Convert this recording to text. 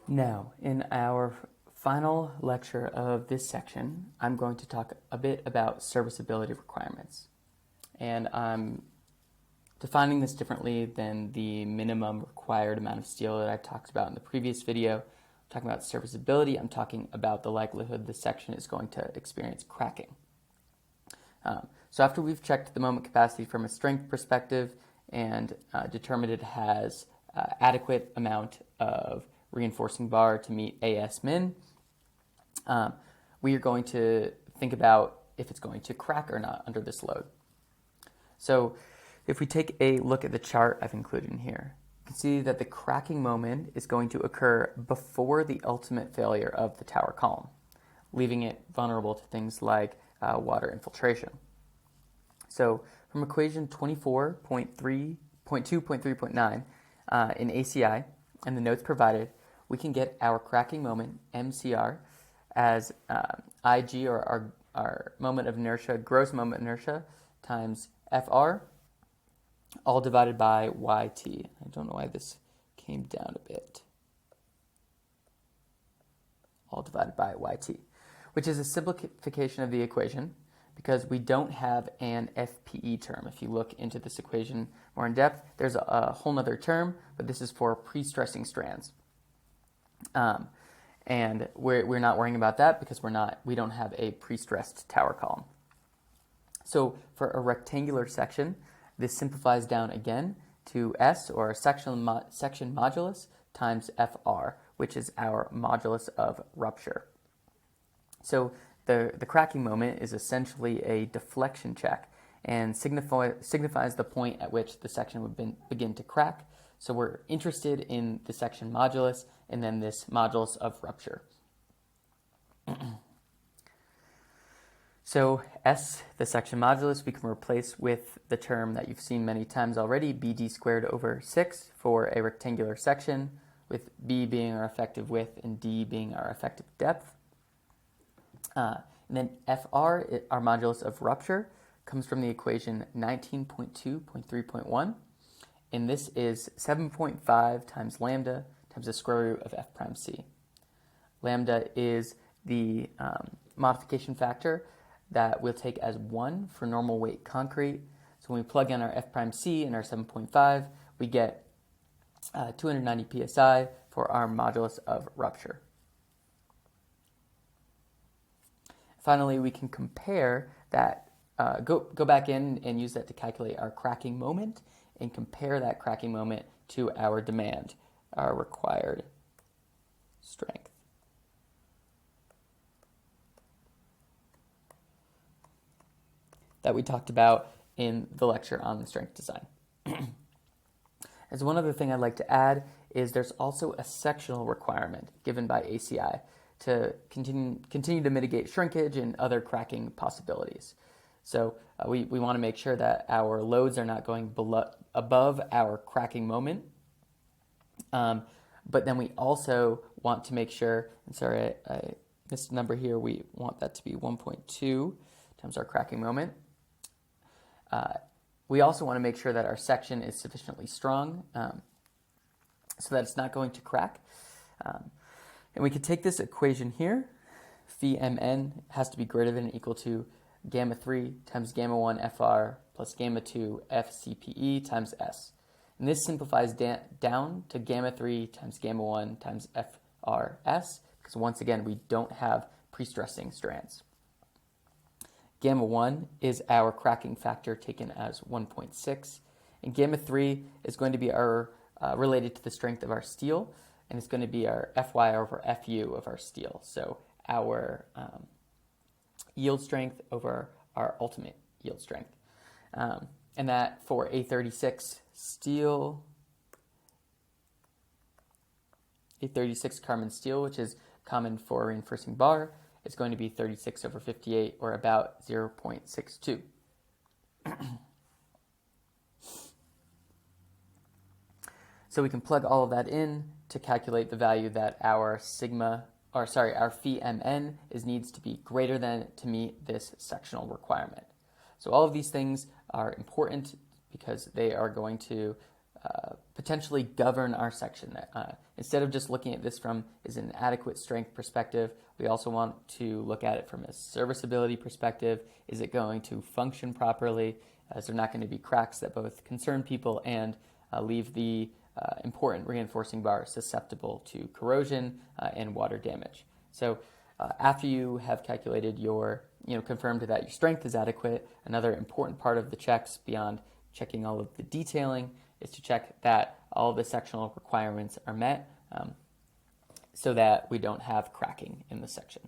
Now, in our final lecture of this section, I'm going to talk a bit about serviceability requirements. And I'm defining this differently than the minimum required amount of steel that I talked about in the previous video. I'm talking about serviceability. I'm talking about the likelihood this section is going to experience cracking. So after we've checked the moment capacity from a strength perspective and determined it has adequate amount of reinforcing bar to meet AS min, we are going to think about if it's going to crack or not under this load. So if we take a look at the chart I've included in here, you can see that the cracking moment is going to occur before the ultimate failure of the tower column, leaving it vulnerable to things like water infiltration. So from equation 24.2.3.9 in ACI and the notes provided, we can get our cracking moment, MCR, as IG, or our moment of inertia, gross moment inertia, times FR, all divided by YT. I don't know why this came down a bit. All divided by YT, which is a simplification of the equation because we don't have an FPE term. If you look into this equation more in depth, there's a whole other term, but this is for pre-stressing strands. And we're not worrying about that because we don't have a pre-stressed tower column. So for a rectangular section, this simplifies down again to S, or section modulus, times FR, which is our modulus of rupture. So the cracking moment is essentially a deflection check and signifies the point at which the section would begin to crack. So we're interested in the section modulus and then this modulus of rupture. So S, the section modulus, we can replace with the term that you've seen many times already, BD squared over 6 for a rectangular section, with B being our effective width and D being our effective depth. And then FR, our modulus of rupture, comes from the equation 19.2.3.1. And this is 7.5 times lambda times the square root of F prime C. Lambda is the modification factor that we'll take as 1 for normal weight concrete. So when we plug in our F prime C and our 7.5, we get 290 psi for our modulus of rupture. Finally, we can compare that, go back in and use that to calculate our cracking moment and compare that cracking moment to our demand, our required strength. That we talked about in the lecture on the strength design. As one other thing I'd like to add is there's also a sectional requirement given by ACI to continue to mitigate shrinkage and other cracking possibilities. So we want to make sure that our loads are not going above our cracking moment. But then we also want to make sure, and sorry, I missed a number here, we want that to be 1.2 times our cracking moment. We also want to make sure that our section is sufficiently strong so that it's not going to crack. And we could take this equation here. Phi mn has to be greater than or equal to gamma 3 times gamma 1 FR plus gamma 2 FCPE times S. And this simplifies down to gamma 3 times gamma 1 times FRS, because once again, we don't have pre-stressing strands. Gamma 1 is our cracking factor taken as 1.6, and gamma 3 is going to be our related to the strength of our steel, and it's going to be our Fy over Fu of our steel. So our yield strength over our ultimate yield strength. And that for A36 steel, A36 carbon steel, which is common for reinforcing bar, is going to be 36 over 58, or about 0.62. So we can plug all of that in to calculate the value that our our phi mn needs to be greater than to meet this sectional requirement. So all of these things are important because they are going to potentially govern our section. Instead of just looking at this from is an adequate strength perspective, we also want to look at it from a serviceability perspective. Is it going to function properly? Is there not going to be cracks that both concern people and leave the important reinforcing bar susceptible to corrosion and water damage? So after you have calculated confirmed that your strength is adequate, another important part of the checks beyond checking all of the detailing is to check that all of the sectional requirements are met so that we don't have cracking in the section.